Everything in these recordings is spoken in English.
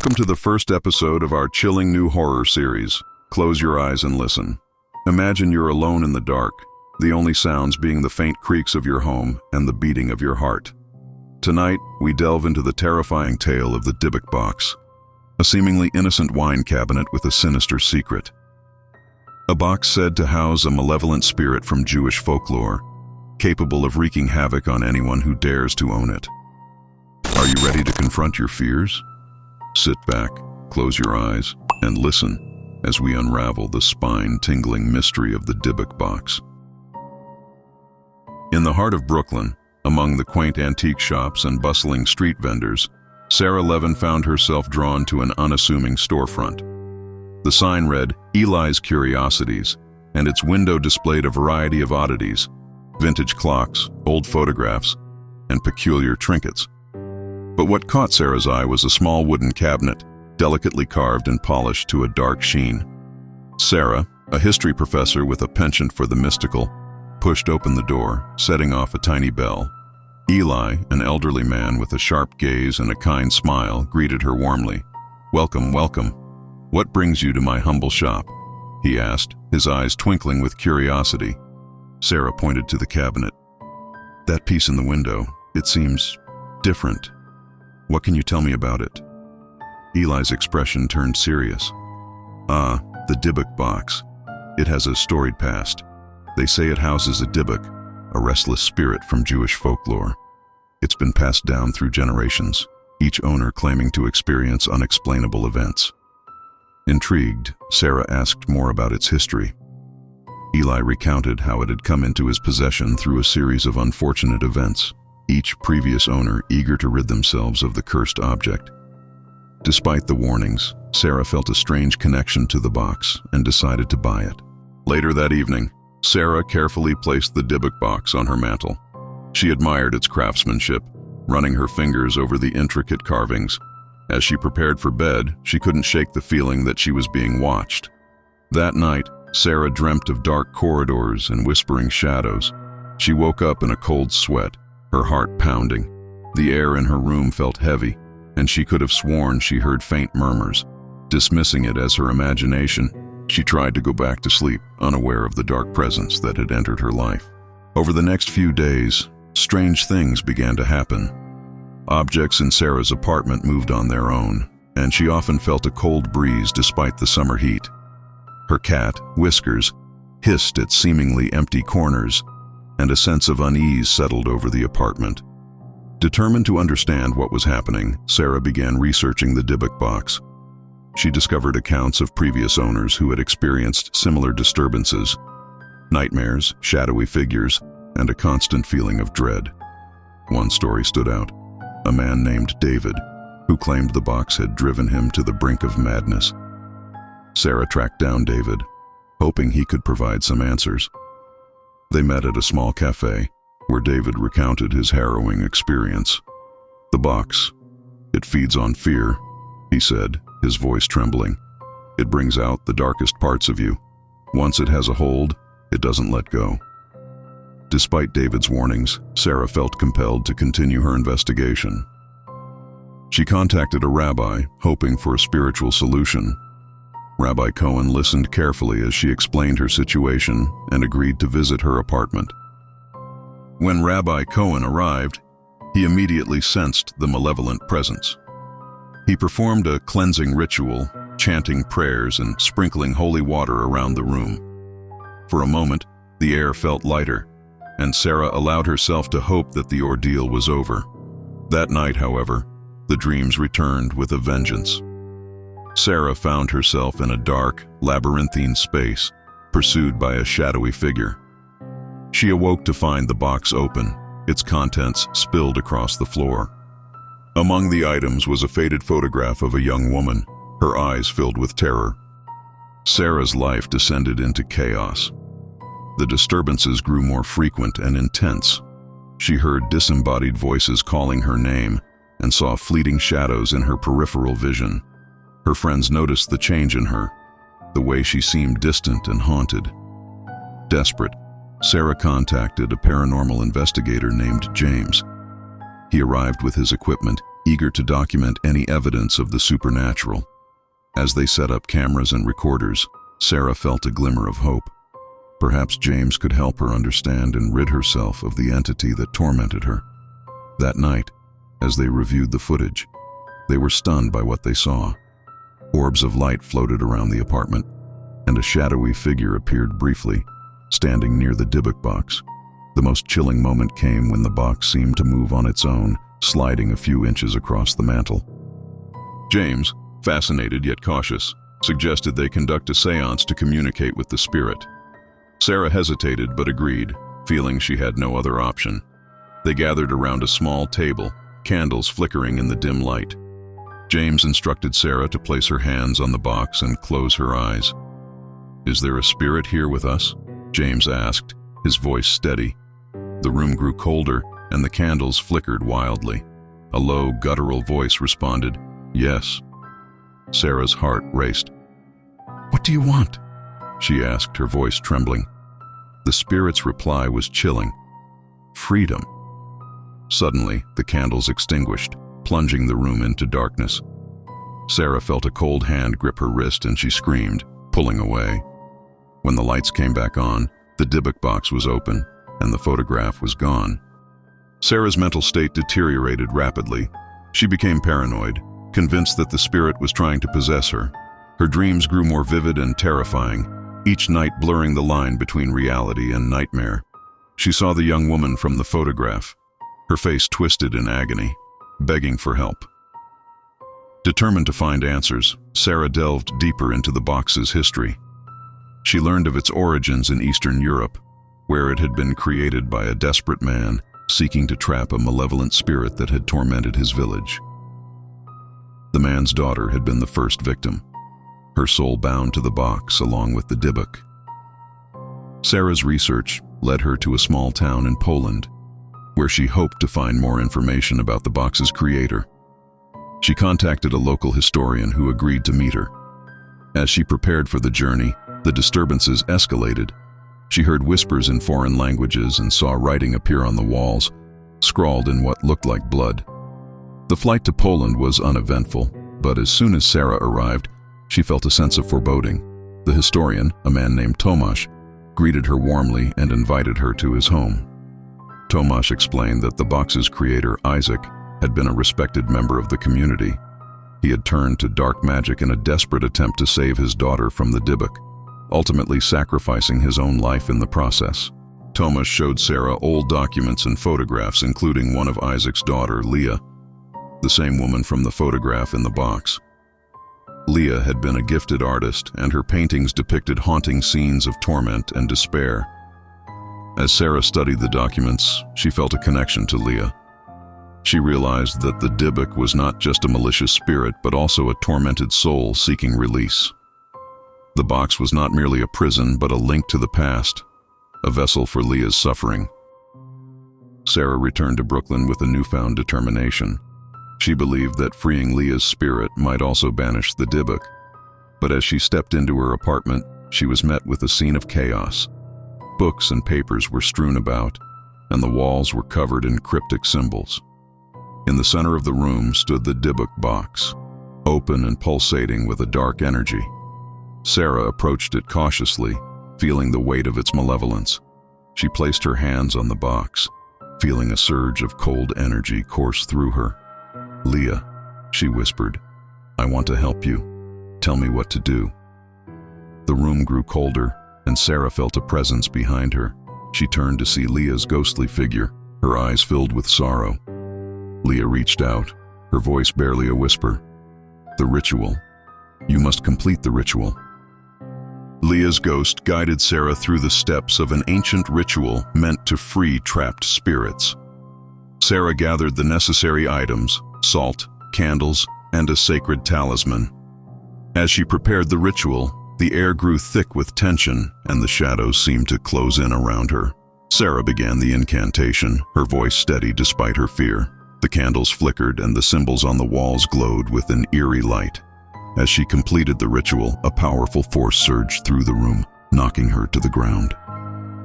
Welcome to the first episode of our chilling new horror series. Close your eyes and listen. Imagine you're alone in the dark, the only sounds being the faint creaks of your home and the beating of your heart. Tonight, we delve into the terrifying tale of the Dybbuk Box, a seemingly innocent wine cabinet with a sinister secret. A box said to house a malevolent spirit from Jewish folklore, capable of wreaking havoc on anyone who dares to own it. Are you ready to confront your fears? Sit back, close your eyes, and listen as we unravel the spine-tingling mystery of the Dybbuk Box. In the heart of Brooklyn, among the quaint antique shops and bustling street vendors, Sarah Levin found herself drawn to an unassuming storefront. The sign read, "Eli's Curiosities," and its window displayed a variety of oddities, vintage clocks, old photographs, and peculiar trinkets. But what caught Sarah's eye was a small wooden cabinet, delicately carved and polished to a dark sheen. Sarah, a history professor with a penchant for the mystical, pushed open the door, setting off a tiny bell. Eli, an elderly man with a sharp gaze and a kind smile, greeted her warmly. "Welcome, welcome. What brings you to my humble shop?" he asked, his eyes twinkling with curiosity. Sarah pointed to the cabinet. "That piece in the window, it seems different. What can you tell me about it?" Eli's expression turned serious. "Ah, the Dybbuk Box. It has a storied past. They say it houses a Dybbuk, a restless spirit from Jewish folklore. It's been passed down through generations, each owner claiming to experience unexplainable events." Intrigued, Sarah asked more about its history. Eli recounted how it had come into his possession through a series of unfortunate events, each previous owner eager to rid themselves of the cursed object. Despite the warnings, Sarah felt a strange connection to the box and decided to buy it. Later that evening, Sarah carefully placed the Dybbuk Box on her mantel. She admired its craftsmanship, running her fingers over the intricate carvings. As she prepared for bed, she couldn't shake the feeling that she was being watched. That night, Sarah dreamt of dark corridors and whispering shadows. She woke up in a cold sweat, her heart pounding. The air in her room felt heavy, and she could have sworn she heard faint murmurs. Dismissing it as her imagination, she tried to go back to sleep, unaware of the dark presence that had entered her life. Over the next few days, strange things began to happen. Objects in Sarah's apartment moved on their own, and she often felt a cold breeze despite the summer heat. Her cat, Whiskers, hissed at seemingly empty corners, and a sense of unease settled over the apartment. Determined to understand what was happening, Sarah began researching the Dybbuk Box. She discovered accounts of previous owners who had experienced similar disturbances, nightmares, shadowy figures, and a constant feeling of dread. One story stood out, a man named David, who claimed the box had driven him to the brink of madness. Sarah tracked down David, hoping he could provide some answers. They met at a small cafe, where David recounted his harrowing experience. "The box, it feeds on fear," he said, his voice trembling. "It brings out the darkest parts of you. Once it has a hold, it doesn't let go." Despite David's warnings, Sarah felt compelled to continue her investigation. She contacted a rabbi, hoping for a spiritual solution. Rabbi Cohen listened carefully as she explained her situation and agreed to visit her apartment. When Rabbi Cohen arrived, he immediately sensed the malevolent presence. He performed a cleansing ritual, chanting prayers and sprinkling holy water around the room. For a moment, the air felt lighter, and Sarah allowed herself to hope that the ordeal was over. That night, however, the dreams returned with a vengeance. Sarah found herself in a dark, labyrinthine space, pursued by a shadowy figure. She awoke to find the box open, its contents spilled across the floor. Among the items was a faded photograph of a young woman, her eyes filled with terror. Sarah's life descended into chaos. The disturbances grew more frequent and intense. She heard disembodied voices calling her name and saw fleeting shadows in her peripheral vision. Her friends noticed the change in her, the way she seemed distant and haunted. Desperate, Sarah contacted a paranormal investigator named James. He arrived with his equipment, eager to document any evidence of the supernatural. As they set up cameras and recorders, Sarah felt a glimmer of hope. Perhaps James could help her understand and rid herself of the entity that tormented her. That night, as they reviewed the footage, they were stunned by what they saw. Orbs of light floated around the apartment, and a shadowy figure appeared briefly, standing near the Dybbuk box. The most chilling moment came when the box seemed to move on its own, sliding a few inches across the mantel. James, fascinated yet cautious, suggested they conduct a seance to communicate with the spirit. Sarah hesitated but agreed, feeling she had no other option. They gathered around a small table, candles flickering in the dim light. James instructed Sarah to place her hands on the box and close her eyes. "Is there a spirit here with us?" James asked, his voice steady. The room grew colder, and the candles flickered wildly. A low, guttural voice responded, "Yes." Sarah's heart raced. "What do you want?" she asked, her voice trembling. The spirit's reply was chilling. "Freedom." Suddenly, the candles extinguished, plunging the room into darkness. Sarah felt a cold hand grip her wrist and she screamed, pulling away. When the lights came back on, the Dybbuk box was open, and the photograph was gone. Sarah's mental state deteriorated rapidly. She became paranoid, convinced that the spirit was trying to possess her. Her dreams grew more vivid and terrifying, each night blurring the line between reality and nightmare. She saw the young woman from the photograph, her face twisted in agony, begging for help. Determined to find answers, Sarah delved deeper into the box's history. She learned of its origins in Eastern Europe, where it had been created by a desperate man seeking to trap a malevolent spirit that had tormented his village. The man's daughter had been the first victim, her soul bound to the box along with the Dybbuk. Sarah's research led her to a small town in Poland, where she hoped to find more information about the box's creator. She contacted a local historian who agreed to meet her. As she prepared for the journey, the disturbances escalated. She heard whispers in foreign languages and saw writing appear on the walls, scrawled in what looked like blood. The flight to Poland was uneventful, but as soon as Sarah arrived, she felt a sense of foreboding. The historian, a man named Tomasz, greeted her warmly and invited her to his home. Tomasz explained that the box's creator, Isaac, had been a respected member of the community. He had turned to dark magic in a desperate attempt to save his daughter from the Dybbuk, ultimately sacrificing his own life in the process. Tomasz showed Sarah old documents and photographs, including one of Isaac's daughter, Leah, the same woman from the photograph in the box. Leah had been a gifted artist, and her paintings depicted haunting scenes of torment and despair. As Sarah studied the documents, she felt a connection to Leah. She realized that the Dybbuk was not just a malicious spirit, but also a tormented soul seeking release. The box was not merely a prison, but a link to the past, a vessel for Leah's suffering. Sarah returned to Brooklyn with a newfound determination. She believed that freeing Leah's spirit might also banish the Dybbuk. But as she stepped into her apartment, she was met with a scene of chaos. Books and papers were strewn about, and the walls were covered in cryptic symbols. In the center of the room stood the Dybbuk box, open and pulsating with a dark energy. Sarah approached it cautiously, feeling the weight of its malevolence. She placed her hands on the box, feeling a surge of cold energy course through her. "Leah," she whispered, "I want to help you. Tell me what to do." The room grew colder, and Sarah felt a presence behind her. She turned to see Leah's ghostly figure, her eyes filled with sorrow. Leah reached out, her voice barely a whisper. "The ritual. You must complete the ritual." Leah's ghost guided Sarah through the steps of an ancient ritual meant to free trapped spirits. Sarah gathered the necessary items, salt, candles, and a sacred talisman. As she prepared the ritual, the air grew thick with tension, and the shadows seemed to close in around her. Sarah began the incantation, her voice steady despite her fear. The candles flickered, and the symbols on the walls glowed with an eerie light. As she completed the ritual, a powerful force surged through the room, knocking her to the ground.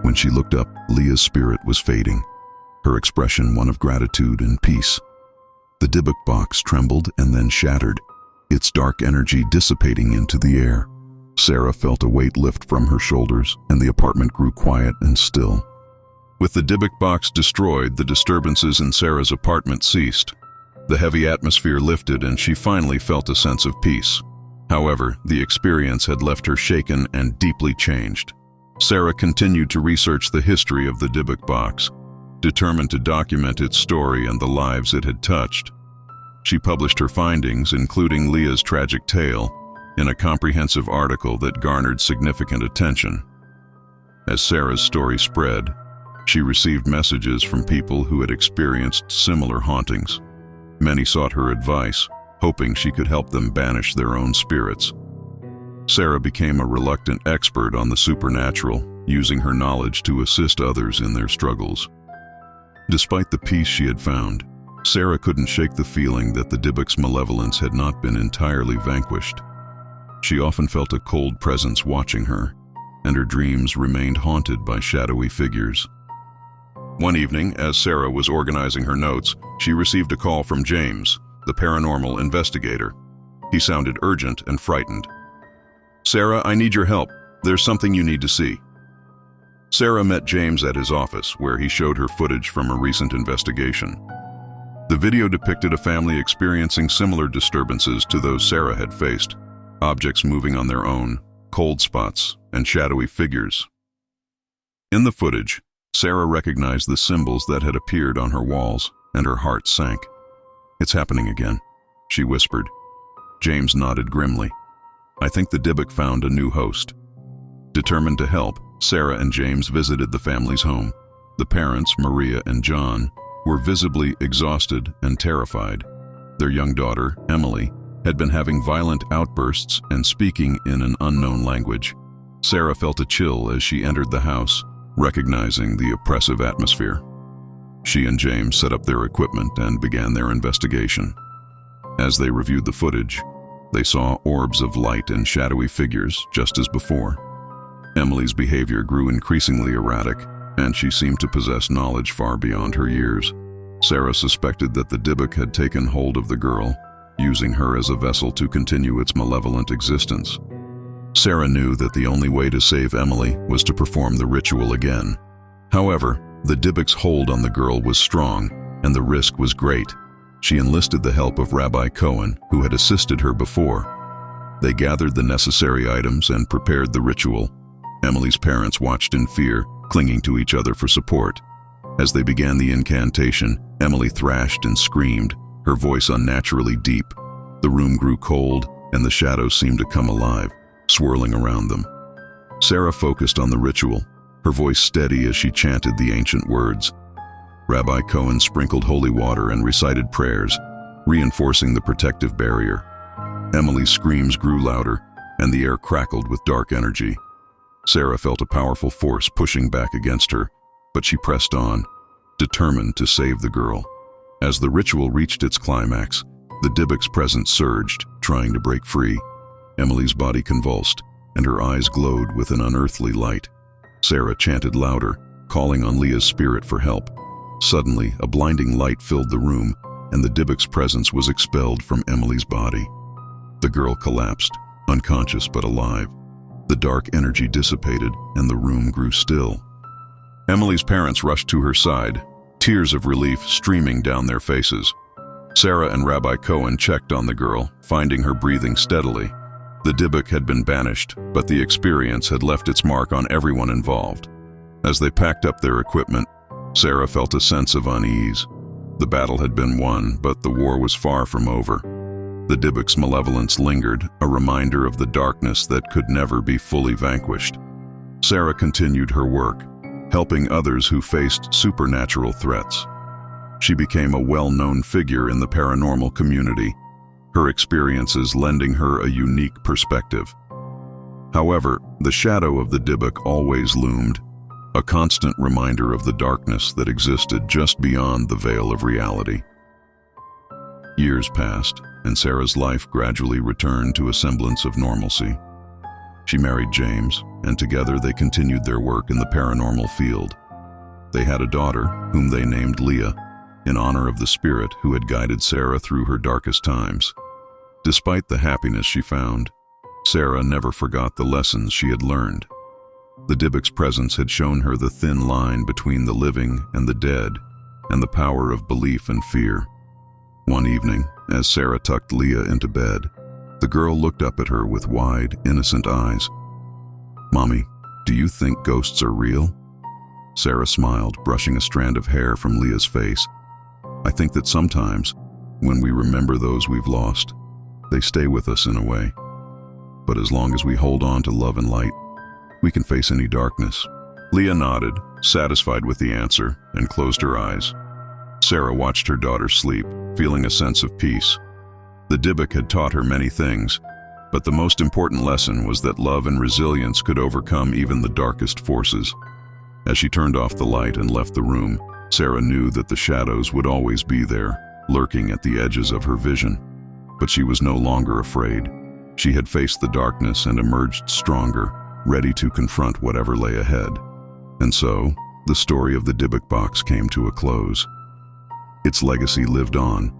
When she looked up, Leah's spirit was fading, her expression one of gratitude and peace. The Dybbuk box trembled and then shattered, its dark energy dissipating into the air. Sarah felt a weight lift from her shoulders, and the apartment grew quiet and still. With the Dybbuk box destroyed, the disturbances in Sarah's apartment ceased. The heavy atmosphere lifted, and she finally felt a sense of peace. However, the experience had left her shaken and deeply changed. Sarah continued to research the history of the Dybbuk box, determined to document its story and the lives it had touched. She published her findings, including Leah's tragic tale, in a comprehensive article that garnered significant attention. As Sarah's story spread, she received messages from people who had experienced similar hauntings. Many sought her advice, hoping she could help them banish their own spirits. Sarah became a reluctant expert on the supernatural, using her knowledge to assist others in their struggles. Despite the peace she had found, Sarah couldn't shake the feeling that the Dybbuk's malevolence had not been entirely vanquished. She often felt a cold presence watching her, and her dreams remained haunted by shadowy figures. One evening, as Sarah was organizing her notes, she received a call from James, the paranormal investigator. He sounded urgent and frightened. "Sarah, I need your help. There's something you need to see." Sarah met James at his office, where he showed her footage from a recent investigation. The video depicted a family experiencing similar disturbances to those Sarah had faced, objects moving on their own, cold spots, and shadowy figures. In the footage, Sarah recognized the symbols that had appeared on her walls, and her heart sank. "It's happening again," she whispered. James nodded grimly. "I think the Dybbuk found a new host." Determined to help, Sarah and James visited the family's home. The parents, Maria and John, were visibly exhausted and terrified. Their young daughter, Emily, had been having violent outbursts and speaking in an unknown language. Sarah felt a chill as she entered the house, recognizing the oppressive atmosphere. She and James set up their equipment and began their investigation. As they reviewed the footage, they saw orbs of light and shadowy figures just as before. Emily's behavior grew increasingly erratic, and she seemed to possess knowledge far beyond her years. Sarah suspected that the Dybbuk had taken hold of the girl, using her as a vessel to continue its malevolent existence. Sarah knew that the only way to save Emily was to perform the ritual again. However, the Dybbuk's hold on the girl was strong, and the risk was great. She enlisted the help of Rabbi Cohen, who had assisted her before. They gathered the necessary items and prepared the ritual. Emily's parents watched in fear, clinging to each other for support. As they began the incantation, Emily thrashed and screamed, her voice unnaturally deep. The room grew cold, and the shadows seemed to come alive, swirling around them. Sarah focused on the ritual, her voice steady as she chanted the ancient words. Rabbi Cohen sprinkled holy water and recited prayers, reinforcing the protective barrier. Emily's screams grew louder, and the air crackled with dark energy. Sarah felt a powerful force pushing back against her, but she pressed on, determined to save the girl. As the ritual reached its climax, the Dybbuk's presence surged, trying to break free. Emily's body convulsed, and her eyes glowed with an unearthly light. Sarah chanted louder, calling on Leah's spirit for help. Suddenly, a blinding light filled the room, and the Dybbuk's presence was expelled from Emily's body. The girl collapsed, unconscious but alive. The dark energy dissipated, and the room grew still. Emily's parents rushed to her side, tears of relief streaming down their faces. Sarah and Rabbi Cohen checked on the girl, finding her breathing steadily. The Dybbuk had been banished, but the experience had left its mark on everyone involved. As they packed up their equipment, Sarah felt a sense of unease. The battle had been won, but the war was far from over. The Dybbuk's malevolence lingered, a reminder of the darkness that could never be fully vanquished. Sarah continued her work, helping others who faced supernatural threats. She became a well-known figure in the paranormal community, her experiences lending her a unique perspective. However, the shadow of the Dybbuk always loomed, a constant reminder of the darkness that existed just beyond the veil of reality. Years passed, and Sarah's life gradually returned to a semblance of normalcy. She married James, and together they continued their work in the paranormal field. They had a daughter, whom they named Leah. in honor of the spirit who had guided Sarah through her darkest times. Despite the happiness she found, Sarah never forgot the lessons she had learned. The Dybbuk's presence had shown her the thin line between the living and the dead, and the power of belief and fear. One evening, as Sarah tucked Leah into bed, the girl looked up at her with wide, innocent eyes. "Mommy, do you think ghosts are real?" Sarah smiled, brushing a strand of hair from Leah's face. "I think that sometimes, when we remember those we've lost, they stay with us in a way. But as long as we hold on to love and light, we can face any darkness." Leah nodded, satisfied with the answer, and closed her eyes. Sarah watched her daughter sleep, feeling a sense of peace. The Dybbuk had taught her many things, but the most important lesson was that love and resilience could overcome even the darkest forces. As she turned off the light and left the room, Sarah knew that the shadows would always be there, lurking at the edges of her vision. But she was no longer afraid. She had faced the darkness and emerged stronger, ready to confront whatever lay ahead. And so, the story of the Dybbuk Box came to a close. Its legacy lived on,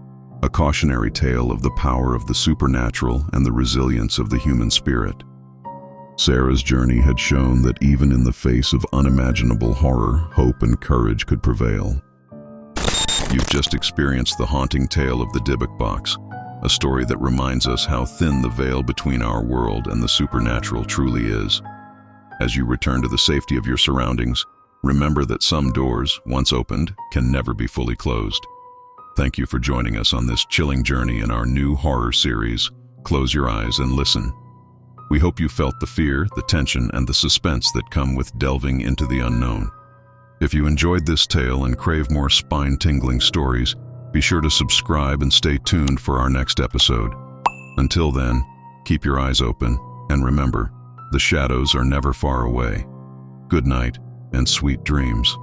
a cautionary tale of the power of the supernatural and the resilience of the human spirit. Sarah's journey had shown that even in the face of unimaginable horror, hope and courage could prevail. You've just experienced the haunting tale of the Dybbuk Box, a story that reminds us how thin the veil between our world and the supernatural truly is. As you return to the safety of your surroundings, remember that some doors, once opened, can never be fully closed. Thank you for joining us on this chilling journey in our new horror series, Close Your Eyes and Listen. We hope you felt the fear, the tension, and the suspense that come with delving into the unknown. If you enjoyed this tale and crave more spine-tingling stories, be sure to subscribe and stay tuned for our next episode. Until then, keep your eyes open, and remember, the shadows are never far away. Good night, and sweet dreams.